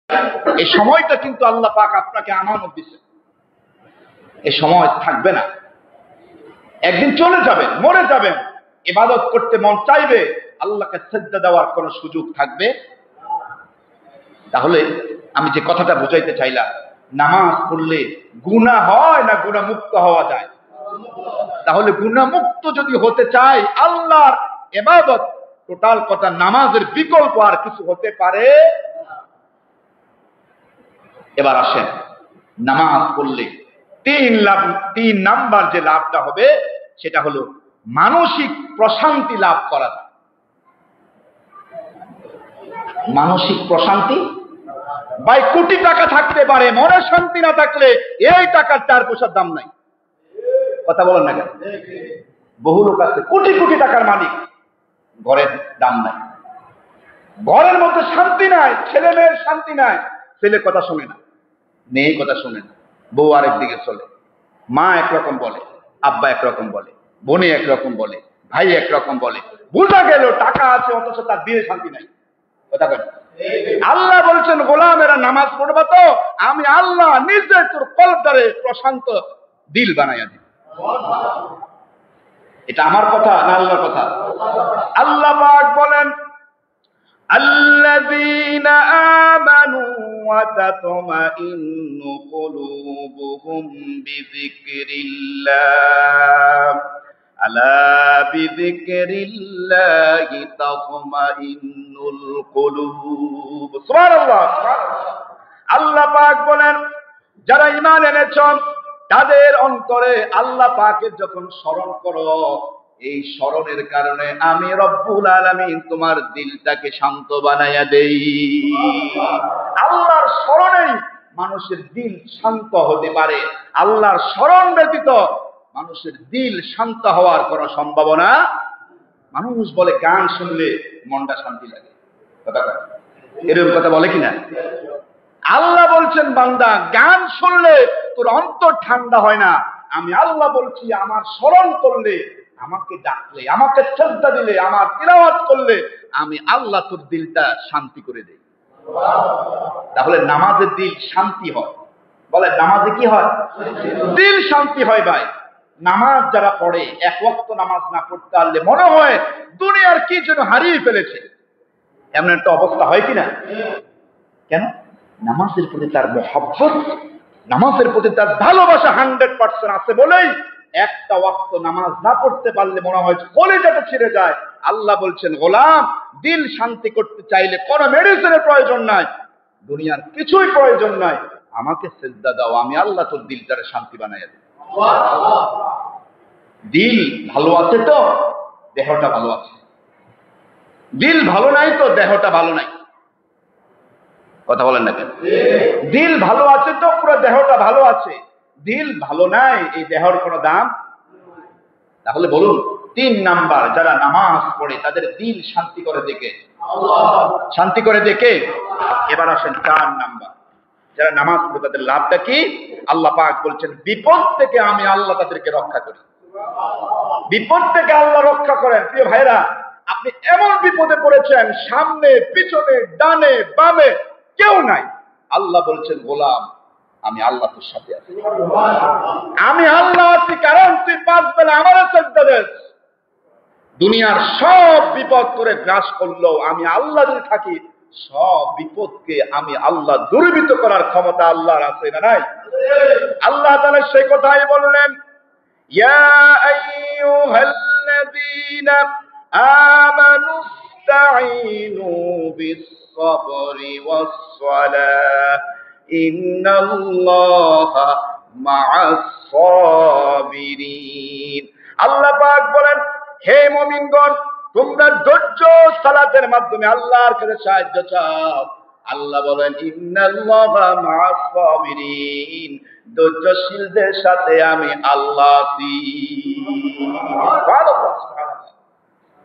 এই সময়টা কিন্তু আল্লাহ পাক আপনাকে আমানত দিয়েছেন। এই সময় থাকবে না, একদিন চলে যাবেন, মরে যাবেন। ইবাদত করতে মন চাইবে, আল্লাহকে সিজদা দেওয়ার কোনো সুযোগ থাকবে। তাহলে আমি যে কথাটা বুঝাইতে চাইলাম, নামাজ পড়লে গুনাহ হয় না গুনাহমুক্ত হওয়া যায়? তাহলে গুনাহমুক্ত যদি হতে চাই, আল্লাহর ইবাদত টোটাল কথা নামাজের বিকল্প আর কিছু হতে পারে। এবার আসেন, নামাজ পড়লে তিন নাম্বার যে লাভটা হবে সেটা হলো মানসিক প্রশান্তি লাভ করা যায়। মানসিক প্রশান্তি ভাই, কোটি টাকা থাকতে পারে, মনে শান্তি না থাকলে এই টাকার 4 পয়সার দাম নাই। কথা বলেন না কেন? বহু লোক আছে কোটি কোটি টাকার মালিক, ঘরের দাম নাই, ঘরের মধ্যে শান্তি নাই, ছেলে মেয়ের শান্তি নাই, ছেলে কথা শোনে না, মেয়ে কথা শোনে না, বউ আরেক দিকে চলে, মা একরকম বলে, আব্বা একরকম বলে, বোনে একরকম বলে, ভাই একরকম বলে। বোঝা গেল টাকা আছে অথচ তার দিলে শান্তি নাই। কথা বলেন। আল্লাহ বলছেন, গোলামেরা নামাজ পড়বা তো আমি আল্লাহ নিজে তোর কলবটারে প্রশান্ত দিল বানাইয়া দিই। এটা আমার কথা না আল্লাহর কথা? আল্লাহ পাক বলেন, আল্লাযীনা আমানু ওয়া তাতমাইন্নু কুলুবুহুম বিযিকরিল্লাহ আলা বিযিকরিল্লাহি তাতমাইন্নুল কুলুব। সুবহানাল্লাহ। আল্লাহ পাক বলেন, যারা ঈমান এনেছ তাদের অন্তরে আল্লাহ পাকের যখন স্মরণ করো, এই স্মরণের কারণে আমি রব্বুল আলামিন তোমার দিলটাকে শান্ত বানাইয়া দেই। আল্লাহর স্মরণেই মানুষের দিল শান্ত হতে পারে। আল্লাহর স্মরণ ব্যতীত মানুষের দিল শান্ত হওয়ার কোনো সম্ভাবনা। মানুষ বলে গান শুনলে মনটা শান্তি লাগে, কথা কয়, এরকম কথা বলে কিনা? আল্লাহ বলছেন, বান্দা গান শুনলে তোর অন্তর ঠান্ডা হয় না। আমি আল্লাহ বলছি, আমার স্মরণ করলে, আমাকে ডাকলে, আমাকে শ্রদ্ধা দিলে, আমার তিলাওয়াত করলে আমি আল্লাহ তোর দিলটা শান্তি করে দেই। তাহলে নামাজের দিল শান্তি হয়। বলে নামাজে কি হয়? দিল শান্তি হয়। ভাই, নামাজ যারা পড়ে, এক ওয়াক্ত নামাজ না পড়তে পারলে মনে হয় দুনিয়ার কি যেন হারিয়ে ফেলেছে, এমন একটা অবস্থা হয় কিনা? কেন? নামাজের প্রতি তার মহব্বত, নামাজের প্রতি তার ভালোবাসা 100% আছে বলেই একটা ওয়াক্ত নামাজ না পড়তে পারলে মনে হয় কলিজাটা ছিঁড়ে যায়। আল্লাহ বলছেন, গোলাম, দিল শান্তি করতে চাইলে কোনো মেডিসিনের প্রয়োজন নাই, দুনিয়ার কিছুই প্রয়োজন নাই, আমাকে সিজদা দাও, আমি আল্লাহ তোর দিলটারে শান্তি বানাইয়া দেব। দিল ভালো আছে তো দেহটা ভালো আছে, দিল ভালো নাই তো দেহটা ভালো নাই। কথা বলেন না কেন? দিল ভালো আছে তো পুরো দেহটা ভালো আছে, দিল ভালো নাই, এই দেহর কোনো দাম। তাহলে বলুন, 3 নাম্বার যারা নামাজ পড়ে তাদের দিল শান্তি করে দেখে, শান্তি করে দেখে। এবার আসেন 4 নাম্বার, যারা নামাজ পড়ে তাদের লাভটা কি? আল্লাহ পাক বলছেন, বিপদ থেকে আমি আল্লাহ তাদেরকে রক্ষা করি। বিপদ থেকে আল্লাহ রক্ষা করেন। প্রিয় ভাইরা, আপনি এমন বিপদে পড়েছেন, সামনে পিছনে ডানে বামে কেউ নাই, আল্লাহ বলছেন, গোলাম আমি আল্লাহ তোর সাথে আছি, আমি আল্লাহ আছি, কারণ তুই 5 বেলা আমারে সিজদা দিস। দুনিয়ার সব বিপদ করে গ্রাস করলো, আমি আল্লাহ যদি থাকি, সব বিপদকে আমি আল্লাহ দূরীভূত করার ক্ষমতা আল্লাহর আছে না নাই? আল্লাহ তাআলা সেই কথাই বললেন, ইয়া আইয়ুহাল্লাযীনা আমানু ইসতাঈনু বিস-সাবরি ওয়াস-সালাহ ইন্নাল্লাহা মা'আস-সাবিরিন। আল্লাহ পাক বলেন, হে মুমিনগণ, তোমরা ধৈর্য সালাতের মাধ্যমে আল্লাহর কাছে সাহায্য চাও। আল্লাহ বলেন, ইন্নাল্লাহা মা'আস-সাবিরিন, ধৈর্যশীলদের সাথে আমি আল্লাহ আছি।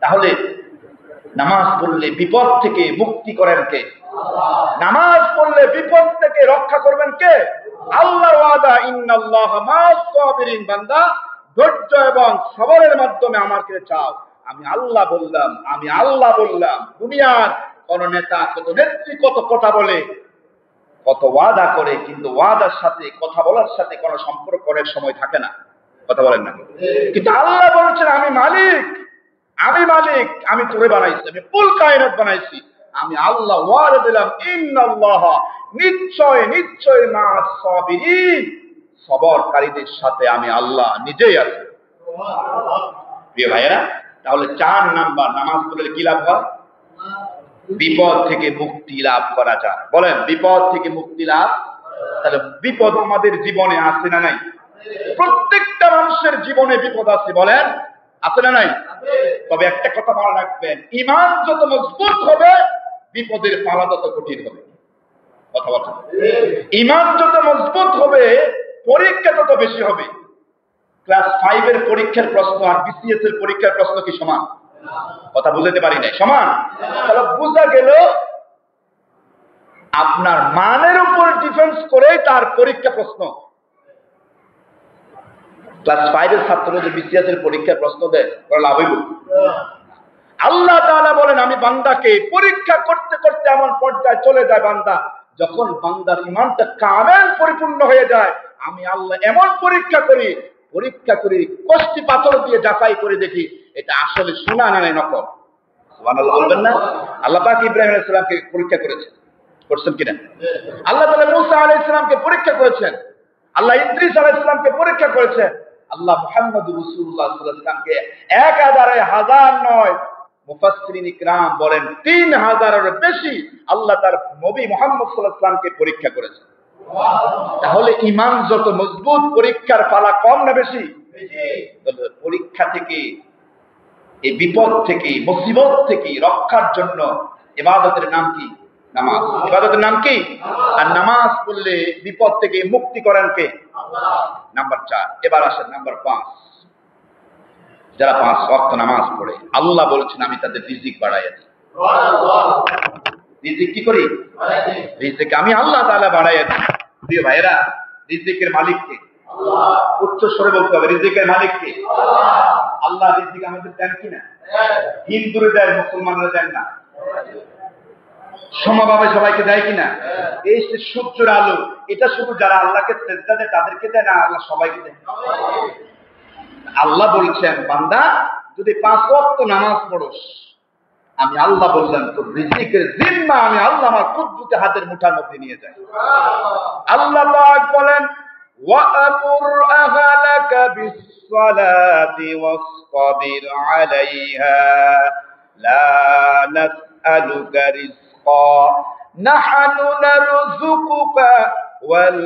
তাহলে নামাজ পড়লে বিপদ থেকে মুক্তি করেন কে? নামাজ পড়লে বিপদ থেকে রক্ষা করবেন কে? আল্লাহর ওয়াদা, ইন্নাল্লাহা মা'আস-সাবিরিন। বান্দা, ধৈর্য এবং সবরের মাধ্যমে আমার কাছে চাও, আমি আল্লাহ বললাম, আমি আল্লাহ বললাম। দুনিয়ার কোন নেতা, কত নেত্রী কত কথা বলে, কত ওয়াদা করে, কিন্তু ওয়াদার সাথে কথা বলার সাথে কোনো সম্পর্ক অনেক সময় থাকে না। কথা বলেন না? কিন্তু আল্লাহ বলছেন আমি মালিক, আমি তোরে বানাইছি, আমি কুল কায়নাত বানাইছি, আমি আল্লাহ ওয়াদা দিলাম ইন্নাল্লাহ নিশ্চয় মা'আস সাবিরিন, সবরকারীদের সাথে আমি আল্লাহ নিজেই আছি। প্রিয় ভাইয়েরা, তাহলে 4 নাম্বার নামাজ পড়লে কি লাভ হয়? বিপদ থেকে মুক্তি লাভ করা যায়। বলেন, বিপদ থেকে মুক্তি লাভ। তাহলে বিপদ আমাদের জীবনে আছে না নাই? প্রত্যেকটা মানুষের জীবনে বিপদ আছে। বলেন, আছে না নাই? তবে একটা কথা মনে রাখবেন, ঈমান যত মজবুত হবে বিপদের পালা তত কঠিন হবে। কথা বলছেন? ঈমান যত মজবুত হবে পরীক্ষা তত বেশি হবে। ক্লাস 5 এর পরীক্ষার প্রশ্ন আর বিসিএস এর পরীক্ষার প্রশ্ন কি সমান? কথা বুঝাতে পারি নাই? সমান। তাহলে বোঝা গেল আপনার মানের উপর ডিফেন্স করে তার পরীক্ষা প্রশ্ন। ক্লাস 5 এর ছাত্র যে বিসিএস এর পরীক্ষার প্রশ্ন দেয়, লাভ হইব? আল্লাহ তাআলা বলেন আমি বান্দাকে পরীক্ষা করতে করতে এমন পর্যায়ে চলে যায়, বান্দা যখন বান্দার ঈমানটা কামেল পরিপূর্ণ হয়ে যায়, আমি আল্লাহ এমন পরীক্ষা করি কষ্টি পাথর দিয়ে যাচাই করে দেখি এটা আসলে সোনা না নকল। সুবহানাল্লাহ বলবেন না? আল্লাহ পাক ইব্রাহিম আলাইহিস সালামকে পরীক্ষা করছেন কিনা? আল্লাহ তাআলা মূসা আলাইহিস সালামকে পরীক্ষা করেছেন, আল্লাহ ইদ্রিস আলাইহিস সালামকে পরীক্ষা করেছেন, আল্লাহ মুহাম্মদুর রাসূলুল্লাহ সাল্লাল্লাহু আলাইহি ওয়াসাল্লামকে 1000 নয়, মুফাসসিরিন ইকরাম বলেন 3000 এর বেশি আল্লাহ তার নবী মুহাম্মদ সাল্লাল্লাহু আলাইহি ওয়াসাল্লামকে পরীক্ষা করেছেন। তাহলে ঈমান যত মজবুত পরীক্ষার পালা কম না বেশি? পরীক্ষা থেকে, এই বিপদ থেকে, মুসিবত থেকে রক্ষার জন্য ইবাদতের নাম কি? নামাজ। ইবাদতের নাম কি? আর নামাজ পড়লে বিপদ থেকে মুক্তি করেন কে? আল্লাহ। নাম্বার 4। এবার আসেন নাম্বার 5। যারা 5 ওয়াক্ত নামাজ পড়ে আল্লাহ বলেছেন আমি তাদের রিজিক বাড়াইয়া দিই। সুবহানাল্লাহ। রিজিক কি করি? বাড়াইয়া দিই। রিজিক আমি আল্লাহ তাআলা বাড়াইয়া দিই। প্রিয় ভাইরা, রিজিকের মালিক কে? আল্লাহ। উচ্চ স্বরে বলতে হবে, রিজিকের মালিক কে? আল্লাহ। আল্লাহ রিজিক আমাদের দেন কিনা? হিন্দুরে দেয়, মুসলমানরা দেন না। সমভাবে সবাইকে দেয় কিনা? এই যে সূর্যের আলো, এটা শুধু যারা আল্লাহকে সিজদা দেয় তাদেরকে দেয় না, আল্লাহ সবাইকে দেয়। আল্লাহ বলছেন বান্দা যদি 5 ওয়াক্ত নামাজ পড়োস, আমি আল্লাহ বললাম তো রিজিকের জিম্মা আমি আল্লাহ আমার কুদরতে হাতের মুঠার মধ্যে নিয়ে যাই। আল্লাহ পাক বলেন ওয়া'মুর আহলাকা বিস-সালাতি ওয়াসতাবির আলাইহা লা নাসআলুকা রিজকা নাহনু নারযুকুকা ওয়াল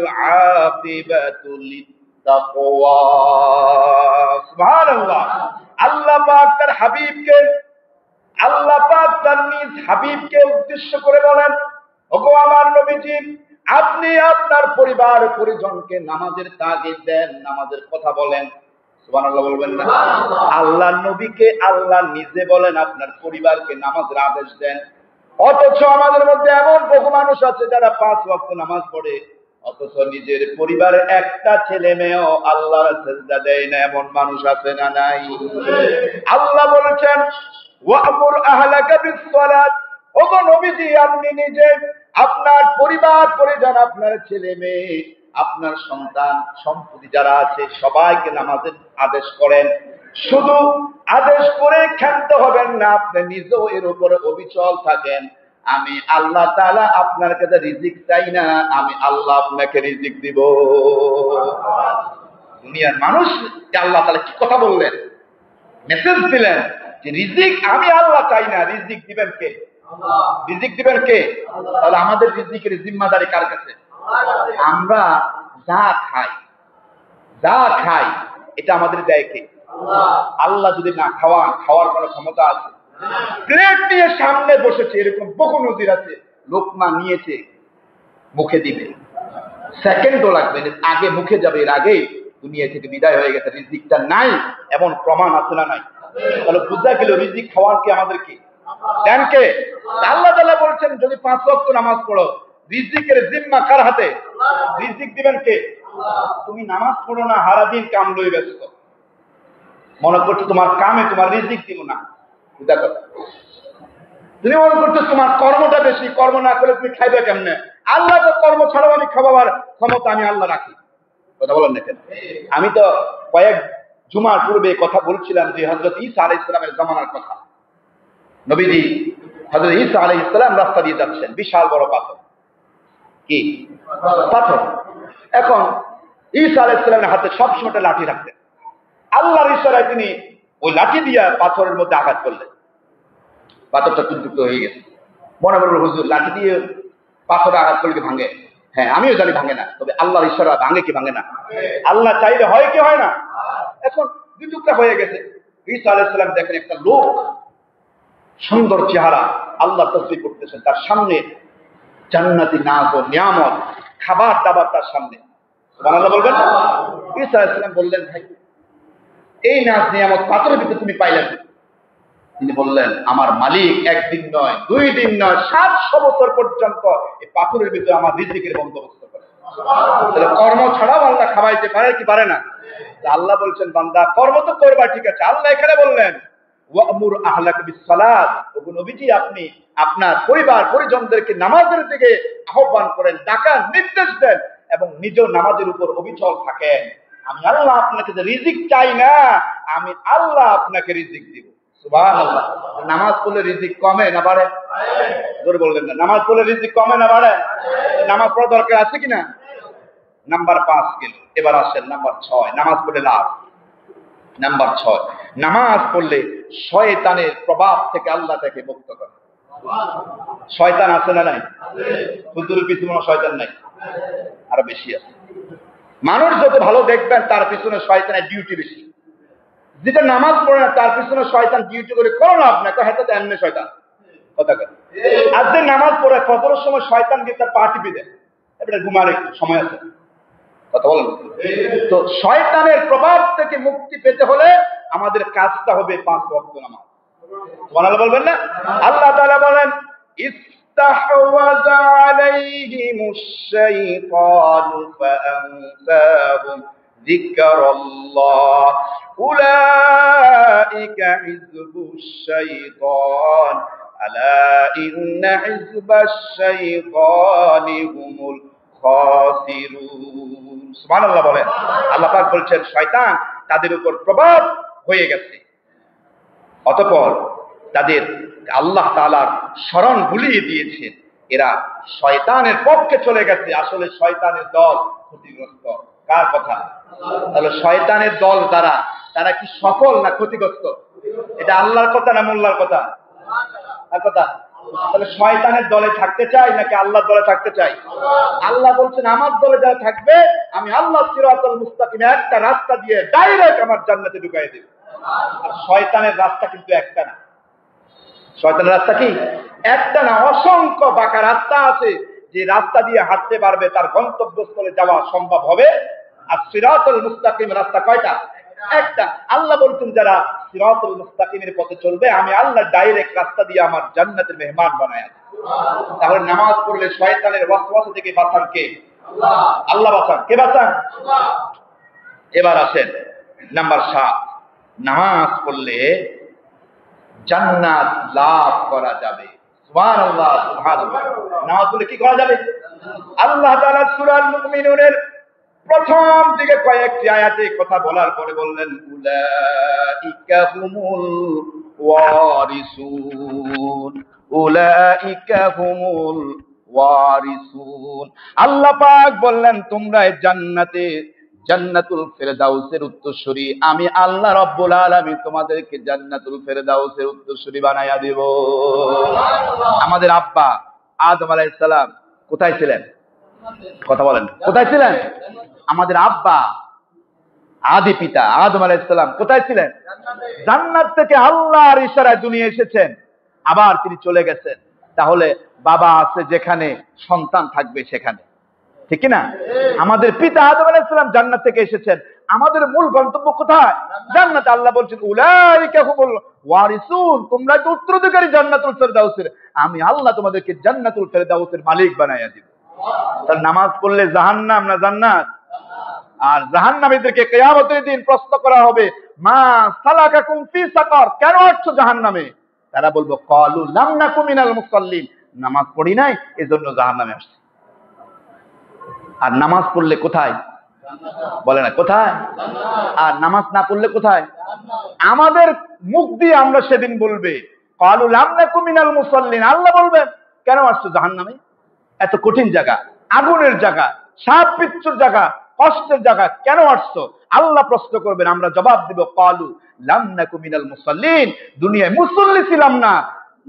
আকিবাতু লিত-তাকওয়া। সুবহানাল্লাহ। আল্লাহ পাক তার হাবিবকে, আল্লাহ পাক তার নিজ হাবিবকে উদ্দেশ্য করে বলেন, ওগো আমার নবীজি, আপনি আপনার পরিবার পরিজনকে নামাজের তাগিদ দেন, নামাজের কথা বলেন। সুবহানাল্লাহ বলবেন না? আল্লাহ নবীকে আল্লাহ নিজে বলেন আপনার পরিবারকে নামাজের আদেশ দেন। অথচ আমাদের মধ্যে এমন বহু মানুষ আছে যারা 5 ওয়াক্ত নামাজ পড়ে, অথচ নিজের পরিবারের একটা ছেলে মেয়েও আল্লাহর সিজদা দেয় না। এমন মানুষ আছে না নাই? আল্লাহ বলেছেন ওয়া'মুর আহলাকা বিস-সালাত, ওগো নবীজি আপনি নিজে আপনার পরিবার পরিজন, আপনার ছেলে মেয়ে, আপনার সন্তান সম্পত্তি যারা আছে সবাইকে নামাজের আদেশ করেন। শুধু আদেশ করে ক্ষান্ত হবেন না, আপনি নিজেও এর উপরে অবিচল থাকেন। আমি আল্লাহ তাআলা আপনার কাছে রিজিক চাই না, আমি আল্লাহ আপনাকে রিজিক দিব। দুনিয়ার মানুষকে আল্লাহ তাআলা কি কথা বললেন, মেসেজ দিলেন যে রিজিক আমি আল্লাহ চাই না, রিজিক দিবেন কে? আল্লাহ। রিজিক দিবেন কে? আল্লাহ। তাহলে আমাদের রিজিকের জিম্মাদারি কার কাছে? আমরা যা খাই এটা আমাদের দেয় কে? আল্লাহ। আল্লাহ যদি না খাওয়ান, খাওয়ার কোনো ক্ষমতা আছে? প্লেট নিয়ে সামনে বসেছে, এরকম বহু নজির আছে, লোকমা নিয়েছে মুখে দিবে, সেকেন্ডও লাগবে না, আগে মুখে যাবে, এর আগেই দুনিয়া থেকে বিদায় হয়ে গেছে। রিজিকটা নাই এমন প্রমাণ আছে না নাই? তাহলে বুঝা গেল রিজিক খাওয়ার কে? আমাদেরকে দেন কে? আল্লাহ তাআলা বলছেন যদি 5 ওয়াক্ত নামাজ পড়ো, রিজিকের জিম্মা কার হাতে? রিজিক দিবেন কে? তুমি নামাজ পড়ো না, সারা দিন কাম লই ব্যস্ত, মনে করছো তোমার কামে তোমার রিজিক দিব না। বুঝা কথা? তুমি মনে করছো তোমার কর্মটা বেশি, কর্ম না করলে তুমি খাইবে কেমনে? আল্লাহ তো কর্ম ছাড়াও আমি খাওয়াবার ক্ষমতা আমি আল্লাহ রাখি। কথা বলেন না কেন? আমি তো কয়েক জুমার পূর্বে কথা বলছিলাম যে হযরত ঈসা আলাইহিস সালামের জামানার কথা। নবীজি হযরত ঈসা আলাইহিস সালাম রাস্তা দিয়ে যাচ্ছেন, বিশাল বড় পাথর, কি পাথর। এখন ঈসা আলাইহিস সালামের হাতে সবসময় একটা লাঠি রাখতেন। আল্লাহর ইশারায় তিনি ওই লাঠি দিয়া পাথরের মধ্যে আঘাত করলেন, পাথরটা টুকটুক হয়ে গেছে। মনে বলল, হুজুর লাঠি দিয়ে পাথরে আঘাত করলে কি ভাঙে? হ্যাঁ, আমিও জানি ভাঙে না, তবে আল্লাহর ইশারা ভাঙে কি ভাঙে না? আল্লাহ চাইলে হয় কি হয় না? এখন দুই টুকরা হয়ে গেছে। ঈসা আলাইহিস সালাম দেখেন একটা লোক, সুন্দর চেহারা, আল্লাহ তাসবিহ করতেছেন, তার সামনে জান্নাতি নাজ ও নিয়ামত, খাবার দাবার তার সামনে। সুবহানাল্লাহ বলবেন। ঈসা আলাইহিস সালাম বললেন, ভাই এই নাজ নিয়ামত পাথরের ভিতরে তুমি পাইলেন? তিনি বললেন, আমার মালিক একদিন নয়, 2 দিন নয়, 700 বছর পর্যন্ত এই পাথরের ভিতরে আমার রিজিকের বন্দোবস্ত করে। তাহলে কর্ম ছাড়াও আল্লাহ খাওয়াইতে পারে কি পারে না? আল্লাহ বলছেন, বান্দা কর্ম তো করবা, ঠিক আছে। আল্লাহ এখানে বললেন, ওয়ামুর আহলাকা বিসসালাত, ওগো নবীজি আপনি আপনার পরিবার পরিজনদেরকে নামাজের দিকে আহ্বান করেন, ডাকান, নির্দেশ দেন এবং নিজেও নামাজের উপর অবিচল থাকেন। আমি আল্লাহ আপনাকে যে রিজিক চাই না, আমি আল্লাহ আপনাকে রিজিক দিব। সুবহানাল্লাহ। নামাজ পড়লে রিজিক কমে না বাড়ে? জোরে বললেন না। নামাজ পড়লে রিজিক কমে না বাড়ে? নামাজ পড়া দরকার আছে কিনা? নাম্বার 5 গেল, এবার আসেন নাম্বার 6। নামাজ পড়লে লাভ। নাম্বার 6, নামাজ পড়লে শয়তানের প্রভাব থেকে আল্লাহ তাকে মুক্ত করে। শয়তান আছে না নাই? হুজুরের পিছনে কোনো শয়তান নাই, আরো বেশি আছে। মানুষ যত ভালো দেখবেন তার পিছনে শয়তানের ডিউটি বেশি। যেটা নামাজ পড়ে না তার পিছনে শয়তান ডিউটি করে, কোনো লাভ না, হয়তো এমনি শয়তান কথা কথা। আর যে নামাজ পড়ে ফজরের সময় শয়তান গিয়ে তার পা টিপে দেয়, এবারে ঘুমার একটু সময় আছে, কথা বলেন। তো শয়তানের প্রভাব থেকে মুক্তি পেতে হলে আমাদের কাজটা হবে 5 ওয়াক্ত নামাজ। সুবহানাল্লাহ বলবেন না? আল্লাহ তাআলা বলেন, ইস্তাহওয়াযা আলাইহিমুশ শাইতানু ফাআনসাহুম যিকরাল্লাহ উলাইকা হিজবুশ শাইতান আলা ইন্না হিজবাশ শাইতানি হুমুল খাসিরুন। সুবহানাল্লাহ বলেন। আল্লাহ পাক বলছেন শয়তান তাদের উপর প্রভাব হয়ে গেছে, অতঃপর তাদের আল্লাহ তাআলার শরণ ভুলিয়ে দিয়েছেন, এরা শয়তানের পক্ষে চলে গেছে। আসলে শয়তানের দল ক্ষতিগ্রস্ত। কার কথা? তাহলে শয়তানের দল যারা, তারা কি সফল না ক্ষতিগ্রস্ত? এটা আল্লাহর কথা না মোল্লার কথা? আর কথা। তাহলে শয়তানের দলে থাকতে চাই নাকি আল্লাহর দলে থাকতে চাই? আল্লাহ বলছেন, আমার দলে যারা থাকবে আমি আল্লাহ সিরাতাল মুস্তাকিম, একটা রাস্তা দিয়ে ডাইরেক্ট আমার জান্নাতে ঢুকাই দেব। আর শয়তানের রাস্তা কিন্তু একটা না। শয়তানের রাস্তা কি? একটা না, অসংখ্য বাঁকা রাস্তা আছে, যে রাস্তা দিয়ে হাঁটতে পারবে তার গন্তব্যস্থলে যাওয়া সম্ভব হবে। আর সিরাতুল মুস্তাকিম রাস্তা কয়টা? একটা। আল্লাহ বলছেন যারা সিরাতুল মুস্তাকিমের পথে চলবে আমি আল্লাহ ডাইরেক্ট রাস্তা দিয়ে আমার জান্নাতের মেহমান বানায়। তাহলে নামাজ পড়লে শয়তানের ওয়াসওয়াসা থেকে বাঁচান কে? আল্লাহ বাঁচান। কে বাঁচান? এবার আসেন নাম্বার 7, নামাজ পড়লে জান্নাত লাভ করা যাবে। সুবহানাল্লাহ, সুবহানাল্লাহ। নামাজ পড়লে কি করা যাবে? আল্লাহ তাআলা সূরা মুমিনুনের প্রথম দিকে কয়েকটি আয়াতে কথা বলার পরে বললেন, উলাইকা হুমুল ওয়ারিসুন, উলাইকা হুমুল ওয়ারিসুন। আল্লাহ পাক বললেন তোমরা জান্নাতে, জান্নাতুল ফেরদাউসের উত্তরসূরি আমি আল্লাহ রাব্বুল আলামিন তোমাদেরকে জান্নাতুল ফেরদাউসের উত্তরসূরি বানায়া দেব। আমাদের আব্বা আদম আলাইহিস সালাম কোথায় ছিলেন? কথা বলেন, কোথায় ছিলেন? আমাদের আব্বা আদি পিতা আদম আলাইহিস সালাম কোথায় ছিলেন? জান্নাত থেকে আল্লাহর ইশারায় দুনিয়া এসেছেন, আবার তিনি চলে গেছেন। তাহলে বাবা আছে যেখানে সন্তান থাকবে সেখানে, ঠিক কি না? আমাদের পিতা আদম আলাইহিস সালাম জান্নাত থেকে এসেছেন, আমাদের মূল গন্তব্য কোথায়? জান্নাত। আল্লাহ বলছেন উলাইকা হুমুল ওয়ারিসুন, তোমরা তো উত্তরাধিকারী জান্নাতুল ফেরদাউসের, আমি আল্লাহ তোমাদেরকে জান্নাতুল ফেরদাউসের মালিক বানায়া দিব। তার নামাজ পড়লে জাহান্নাম না জান্নাত? আর জাহান্নামীদেরকে কিয়ামতের দিন প্রশ্ন করা হবে, মা সালাকাকুম ফি সাকার, কেন আসছো জাহান্নামে? তারা বলবো ক্বালু লাম নাকু মিনাল মুসাল্লিন, নামাজ পড়ি নাই এজন্য জাহান্নামে আসছি। আর নামাজ পড়লে কোথায়? বলে না কোথায়? আর নামাজ না পড়লে কোথায়? আমাদের মুখ দিয়ে আমরা সেদিন বলবে ক্বালু লাম নাকু মিনাল মুসাল্লিন, আল্লাহ বলবেন কেন আসছো জাহান্নামে? এত কঠিন জায়গা, আগুনের জায়গা, সাপ বিচ্ছুর জায়গা, কষ্টের জায়গা, কেন আসছো? আল্লাহ প্রশ্ন করবেন, আমরা জবাব দিব ক্বালু লাম নাকু মিনাল মুসাল্লিন, দুনিয়ায় মুসল্লি ছিলাম না,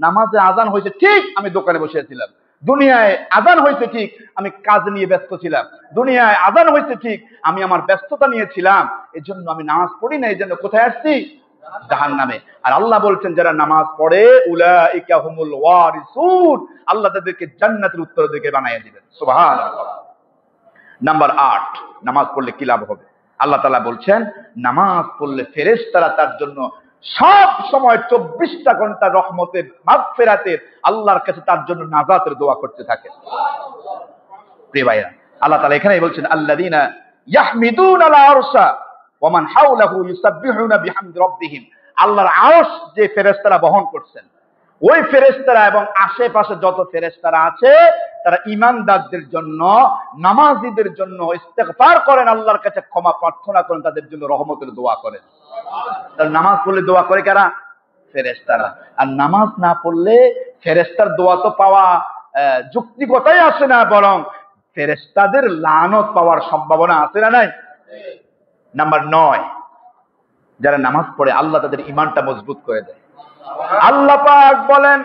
নামাজে আজান হয়েছে ঠিক আমি দোকানে বসে ছিলাম, দুনিয়ায় আজান হয়েছে ঠিক আমি কাজ নিয়ে ব্যস্ত ছিলাম, দুনিয়ায় আজান হয়েছে ঠিক আমি আমার ব্যস্ততা নিয়েছিলাম, এজন্য আমি নামাজ পড়ি না, এই জন্য কোথায় আসছি? জাহান্নামে। আর আল্লাহ বলছেন যারা নামাজ পড়ে উলাইকা হুমুল ওয়ারিসুন, আল্লাহ তাদেরকে জান্নাতের উত্তরাধিকারী বানিয়ে দিবেন। সুবহানাল্লাহ। নাম্বার ৮, নামাজ পড়লে কি লাভ হবে? আল্লাহ তাআলা বলছেন নামাজ পড়লে ফেরেশতারা তার জন্য সব সময় 24টা ঘন্টা রহমতের, মাগফিরাতের, আল্লাহর কাছে তার জন্য নাজাতের দোয়া করতে থাকে। প্রিয় ভাইরা, আল্লাহ তাআলা এখানেই বলছেন আল্লাযীনা ইয়াহমিদুনা আল আরশা ওয়া মান হাওলাহু ইউসাব্বিহুনা বিহামদি রাব্বিহিম, আল্লাহর আরশ যে ফেরেশতারা বহন করছেন, ওই ফেরেশতারা এবং আশেপাশে যত ফেরেশতারা আছে তারা ঈমানদারদের জন্য, নামাজীদের জন্য ইস্তেগফার করেন, আল্লাহর কাছে ক্ষমা প্রার্থনা করেন, তাদের জন্য রহমতের দোয়া করেন। তাহলে নামাজ পড়লে দোয়া করে কারা? ফেরেশতারা। আর নামাজ না পড়লে ফেরেশতার দোয়া তো পাওয়া যুক্তিগতই আসে না, বরং ফেরেশতাদের লানত পাওয়ার সম্ভাবনা আছে না নাই? নাম্বার ৯, যারা নামাজ পড়ে আল্লাহ তাদের ঈমানটা মজবুত করে দেয়। আল্লাহ পাক বলেন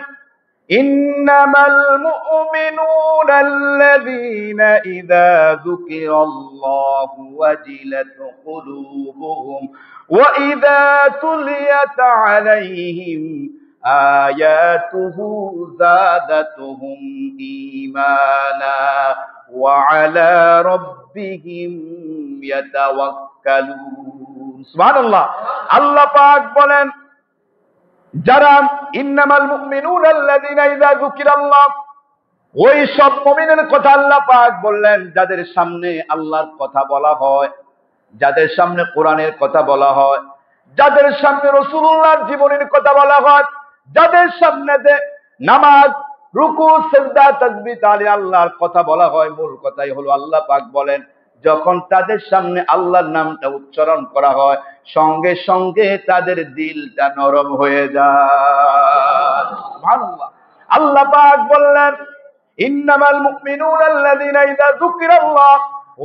ইন্নামাল মুমিনুনা আল্লাযীনা ইযা যুকিরাল্লাহু ওয়াজিলাত কুলুবুহুম ওয়া ইযা তুলিয়াত আলাইহিম আয়াতুহু যাদাতুহুম ঈমানা ওয়া আলা রাব্বিহিম ইয়াতাওয়াক্কালুন। সুবহানাল্লাহ। আল্লাহ পাক বলেন যারা ইন্নামাল মুমিনুনা আল্লাযীনা ইযা যুকিরাল্লাহ, ওই সব মুমিনের কথা আল্লাহ পাক বললেন যাদের সামনে আল্লাহর কথা বলা হয়, যাদের সামনে কোরআনের কথা বলা হয়, যাদের সামনে রাসূলুল্লাহর জীবনের কথা বলা হয়, যাদের সামনে নামাজ, রুকু, সিজদা, তাসবিহ, তাহলিল, আল্লাহর কথা বলা হয়, মূল কথাই হলো আল্লাহ পাক বলেন যখন তাদের সামনে আল্লাহর নামটা উচ্চারণ করা হয় সঙ্গে সঙ্গে তাদের দিলটা নরম হয়ে যায়। সুবহানাল্লাহ। আল্লাহ পাক বললেন ইন্নামাল মুমিনুনা আল্লাযীনা ইযা যুকিরাল্লাহ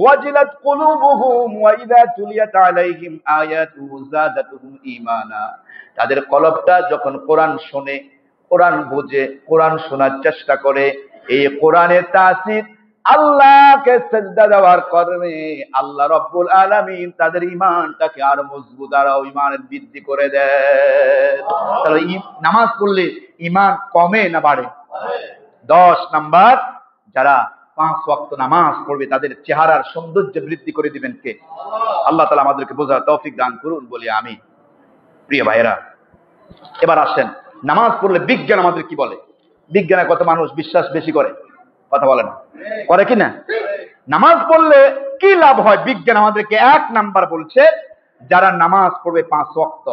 ওয়াজিলাত কুলুবুহুম ওয়া ইযা তুলিয়াত আলাইহিম আয়াতুহু যাদাতুহুম ঈমানা, তাদের কলবটা যখন কোরআন শুনে, কোরআন বুঝে, কোরআন শোনার চেষ্টা করে, এই কোরআনের তাসির আল্লাহকে সিজদা দেওয়ার কারণে আল্লাহ রাব্বুল আলামিন তাদের ঈমানটাকে আরো মজবুত, আরো ঈমানের বৃদ্ধি করে দেয়। তাহলে নামাজ পড়লে ঈমান কমে না বাড়ে? 10 নাম্বার, যারা 5 ওয়াক্ত নামাজ পড়বে তাদের চেহারার সৌন্দর্য বৃদ্ধি করে দিবেন কে? আল্লাহ তাআলা আমাদেরকে বোঝার তৌফিক দান করুন বলি আমি। প্রিয় ভাইরা, এবার আসেন নামাজ পড়লে বিজ্ঞান আমাদের কি বলে? বিজ্ঞানে কত মানুষ বিশ্বাস বেশি করে, কথা বলে না, করে কি না? নামাজ পড়লে কি লাভ হয়? বিজ্ঞান আমাদেরকে 1 নাম্বার বলছে যারা নামাজ পড়বে 5 ওয়াক্ত,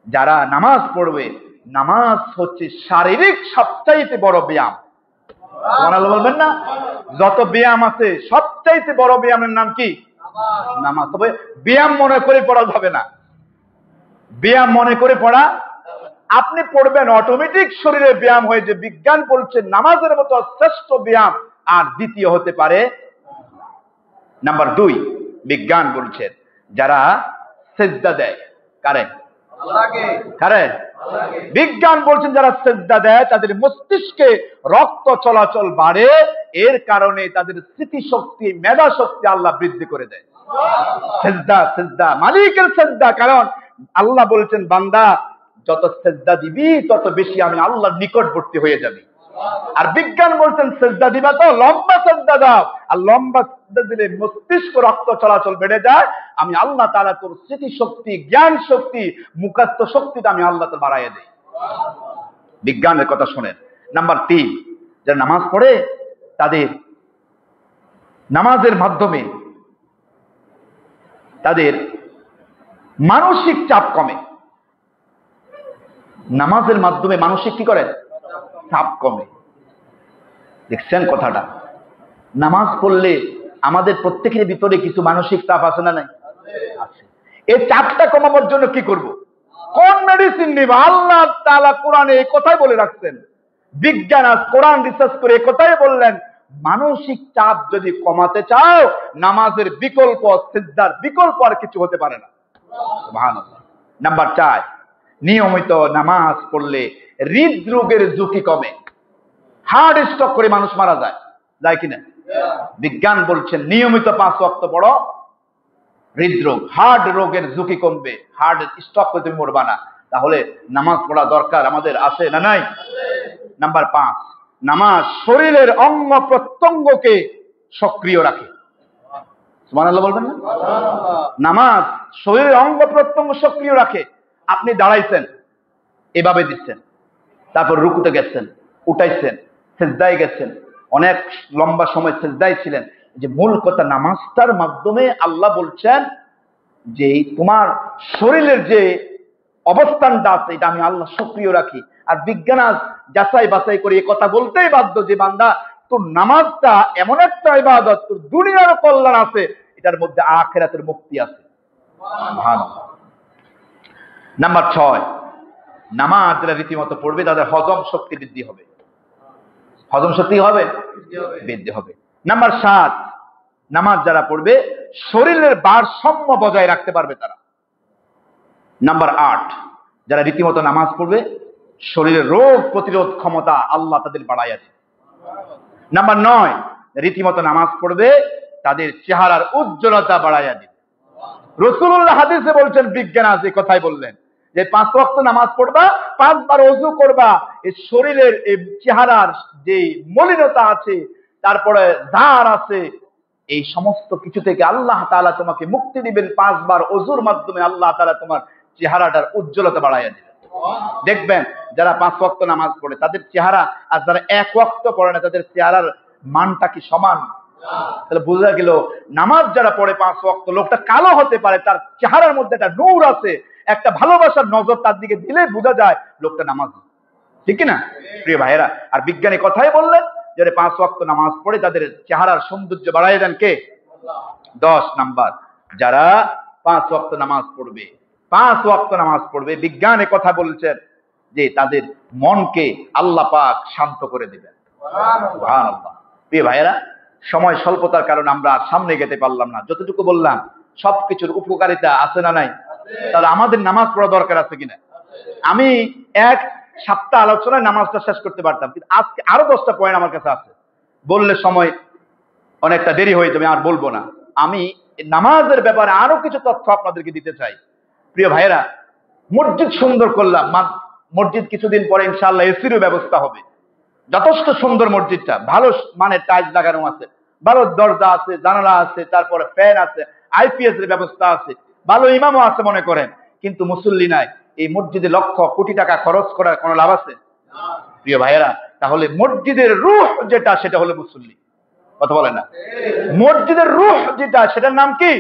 যারা নামাজ পড়বে, নামাজ হচ্ছে শারীরিক সবচাইতে বড় ব্যায়াম। সুবহানাল্লাহ বলবেন না? যত ব্যায়াম আছে সবচাইতে বড় ব্যায়ামের নাম কি? নামাজ। তবে ব্যায়াম মনে করে পড়া যাবে না, ব্যায়াম মনে করে পড়া, আপনি পড়বেন অটোমেটিক শরীরে ব্যায়াম হয়ে যে বিজ্ঞান বলছে নামাজের মতো শ্রেষ্ঠ ব্যায়াম আর দ্বিতীয় হতে পারে। নাম্বার 2, বিজ্ঞান বলছে যারা সিজদা দেয়, কারে? আল্লাহকে। কারে? আল্লাহকে। বিজ্ঞান বলছেন যারা সিজদা দেয় তাদের মস্তিষ্কে রক্ত চলাচল বাড়ে, এর কারণে তাদের স্মৃতিশক্তি, মেধা শক্তি আল্লাহ বৃদ্ধি করে দেয়। সিজদা, সিজদা মালিকের সিজদা, কারণ আল্লাহ বলছেন বান্দা যত সিজদা দিবি তত বেশি আমি আল্লাহর নিকটবর্তী হয়ে যাবি। আর বিজ্ঞান বলছেন সিজদা দিবা তো লম্বা সিজদা দাও, আর লম্বা সিজদা দিলে মস্তিষ্ক রক্ত চলাচল বেড়ে যায়, আমি আল্লাহ তাআলা তোর স্মৃতি শক্তি, জ্ঞান শক্তি, মুখাত্ত শক্তিটা আমি আল্লাহ তাআলা বাড়াইয়া দেই। বিজ্ঞানের কথা শুনেন। নাম্বার 3, যারা নামাজ পড়ে তাদের নামাজের মাধ্যমে তাদের মানসিক চাপ কমে। নামাজের মাধ্যমে মানসিক কি করে? চাপ কমে। দেখছেন কথাটা? নামাজ পড়লে আমাদের প্রত্যেকের ভিতরে কিছু মানসিক চাপ আছে না নাই? আছে। এই চাপটা কমানোর জন্য কি করব? কোন মেডিসিন নিব? আল্লাহ তাআলা কোরআনে এই কথাই বলে রাখছেন। বিজ্ঞান আজ কোরআন রিসার্চ করে এই কথাই বললেন, মানসিক চাপ যদি কমাতে চাও, নামাজের বিকল্প, সিজদার বিকল্প আর কিছু হতে পারে না। সুবহানাল্লাহ। নাম্বার 4, নিয়মিত নামাজ পড়লে হৃদরোগের ঝুঁকি কমে। হার্ট স্ট্রোক করে মানুষ মারা যায়, যায় কিনা? বিজ্ঞান বলছেন নিয়মিত 5 ওয়াক্ত পড়ো, হৃদরোগ, হার্ট রোগের ঝুঁকি কমবে, হার্ট স্ট্রোক করে তুমি মরবা না। তাহলে নামাজ পড়া দরকার আমাদের, আছে না নাই? নাম্বার 5, নামাজ শরীরের অঙ্গ প্রত্যঙ্গকে সক্রিয় রাখে। সুবহানাল্লাহ বলবেন না? নামাজ শরীরের অঙ্গ প্রত্যঙ্গ সক্রিয় রাখে। আপনি দাঁড়াইছেন, এভাবে দিচ্ছেন, তারপর রুকুতে গেছেন, উঠাইছেন, সেজদায় গেছেন, অনেক লম্বা সময় সেজদায় ছিলেন। যে মূল কথা, নামাজটার মাধ্যমে আল্লাহ বলছেন যে তোমার শরীরের যে অবস্থানটা আছে এটা আমি আল্লাহ সক্রিয় রাখি। আর বিজ্ঞান আজ যাচাই বাছাই করে এই কথা বলতেই বাধ্য যে বান্দা, তোর নামাজটা এমন একটা ইবাদত, তোর দুনিয়ার কল্যাণ আছে, এটার মধ্যে আখিরাতের মুক্তি আছে। সুবহানাল্লাহ। নাম্বার 6, নামাজ যারা রীতিমতো পড়বে তাদের হজম শক্তি বৃদ্ধি হবে। হজম শক্তি হবে বৃদ্ধি হবে। নাম্বার 7, নামাজ যারা পড়বে শরীরের ভারসাম্য বজায় রাখতে পারবে তারা। নাম্বার 8, যারা রীতিমতো নামাজ পড়বে শরীরের রোগ প্রতিরোধ ক্ষমতা আল্লাহ তাদের বাড়াইয়া দেবে। নাম্বার 9, রীতিমতো নামাজ পড়বে তাদের চেহারার উজ্জ্বলতা বাড়াইয়া দেবে। রাসূলুল্লাহ হাদিসে বলছেন, বিজ্ঞান আজ এই কথাই বললেন যে 5 ওয়াক্ত নামাজ পড়বা, 5 বার ওযু করবা, এই শরীরের এই চেহারার যে মলিনতা আছে, তারপরে দাগ আছে, এই সমস্ত কিছু থেকে আল্লাহ তাআলা তোমাকে মুক্তি দিবেন। 5 বার ওযুর মাধ্যমে আল্লাহ তাআলা তোমার চেহারাটার উজ্জ্বলতা বাড়াইয়া দিবেন। দেখবেন যারা 5 ওয়াক্ত নামাজ পড়ে তাদের চেহারা, আর যারা 1 ওয়াক্ত পড়ে না তাদের চেহারার মানটা কি সমান? তাহলে বোঝা গেল নামাজ যারা পড়ে 5 ওয়াক্ত, লোকটা কালো হতে পারে, তার চেহারার মধ্যে একটা নূর আছে, একটা ভালোবাসার নজর তার দিকে দিলে বোঝা যায় লোকটা নামাজি। ঠিক কি না প্রিয় ভাইয়েরা? আর বিজ্ঞানী কথাই বললেন যারা 5 ওয়াক্ত নামাজ পড়ে তাদের চেহারার সৌন্দর্য বাড়াইয়া দেন কে? 10 নাম্বার, যারা 5 ওয়াক্ত নামাজ পড়বে, 5 ওয়াক্ত নামাজ পড়বে, বিজ্ঞানে কথা বলছেন যে তাদের মনকে আল্লাহ পাক শান্ত করে দিবেন। সুবহানাল্লাহ। প্রিয় ভাইয়েরা, সময় স্বল্পতার কারণে আমরা সামনে যেতে পারলাম না। যতটুকু বললাম সবকিছুর উপকারিতা আছে না নাই? তাহলে আমাদের নামাজ পড়া দরকার আছে কিনা? আমি এক সপ্তাহ আলোচনায় নামাজটা শেষ করতে পারতাম, কিন্তু আজকে আরো 10টা পয়েন্ট আমার কাছে আছে, বললে সময় অনেকটা দেরি হয়ে যাবে, আর বলবো না। আমি নামাজের ব্যাপারে আরো কিছু তথ্য আপনাদেরকে দিতে চাই। প্রিয় ভাইয়েরা, মসজিদ সুন্দর করলাম, মসজিদ কিছুদিন পরে ইনশাআল্লাহ এসিরও ব্যবস্থা হবে। যথেষ্ট সুন্দর মসজিদটা, ভালো মানে টাইলস লাগানো আছে, ভালো দরজা আছে, জানালা আছে, তারপরে ফ্যান আছে, আইপিএস এর ব্যবস্থা আছে, ভালো ইমামও আছে মনে করেন, কিন্তু মুসল্লি নাই। এই মসজিদে লক্ষ কোটি টাকা খরচ করার কোনো লাভ আছে? প্রিয় ভাইয়েরা, তাহলে মসজিদের রূহ যেটা সেটা হলো মুসল্লি। কথা বলেন না? মসজিদের রূহ যেটা সেটার নাম কি?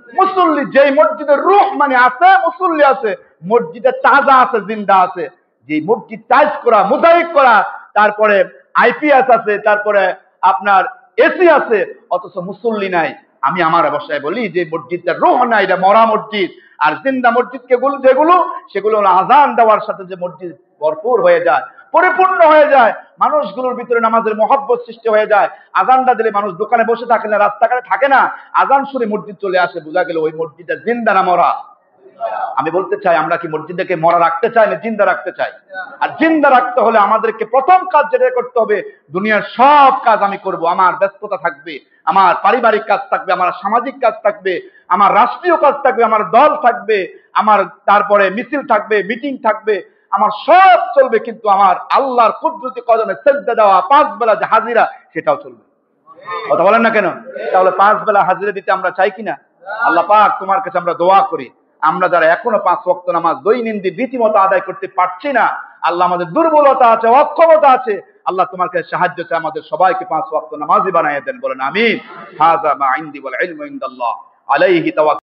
মুসল্লি। যেই মসজিদের রূহ মানে আছে, মুসল্লি আছে, মসজিদে তাজা আছে, জিন্দা আছে। যে মসজিদ টাইলস করা, মোজাইক করা, তারপরে আইপিএস আছে, তারপরে আপনার এসি আছে, অথচ মুসল্লি নাই। আমি আমার অবস্থায় বলি যে মসজিদটা রূহ না, এটা মরা মসজিদ। আর জিন্দা মসজিদ যেগুলো, সেগুলো হলো আযান দেওয়ার সাথে যে মসজিদ ভরপুর হয়ে যায়, পরিপূর্ণ হয়ে যায়, মানুষগুলোর ভিতরে নামাজের মহব্বত সৃষ্টি হয়ে যায়। আযানটা দিলে মানুষ দোকানে বসে থাকে না, রাস্তাঘাটে থাকে না, আযান শুনে মসজিদ চলে আসে, বোঝা গেল ওই মসজিদটা জিন্দা না মরা। আমি বলতে চাই, আমরা কি মসজিদটাকে মরা রাখতে চাই না জিন্দা রাখতে চাই? আর জিন্দা রাখতে হলে আমাদেরকে প্রথম কাজ যেটা করতে হবে, দুনিয়ার সব কাজ আমি করব, আমার ব্যস্ততা থাকবে, আমার পারিবারিক কাজ থাকবে, আমার সামাজিক কাজ থাকবে, আমার রাষ্ট্রীয় কাজ থাকবে, আমার দল থাকবে, আমার তারপরে মিছিল থাকবে, মিটিং থাকবে, আমার সব চলবে, কিন্তু আমার আল্লাহর কুদরতি কদমে সিজদা দেওয়া 5 বেলা যে হাজিরা সেটাও চলবে। কথা বলেন না কেন? তাহলে 5 বেলা হাজিরা দিতে আমরা চাই কিনা? আল্লাহ পাক তোমার কাছে আমরা দোয়া করি, আমরা যারা এখনো 5 ওয়াক্ত নামাজ দৈনন্দিন রীতিমতো আদায় করতে পারছি না, আল্লাহ আমাদের দুর্বলতা আছে, অক্ষমতা আছে, আল্লাহ তোমার কাছে সাহায্য চাই, আমাদের সবাইকে 5 ওয়াক্ত নামাজি বানাইয়া দেন। বলেন আমিন। হাযা মা ইনদি ওয়াল ইলমু ইনদাল্লাহ আলাইহি তাওয়াক্কাল।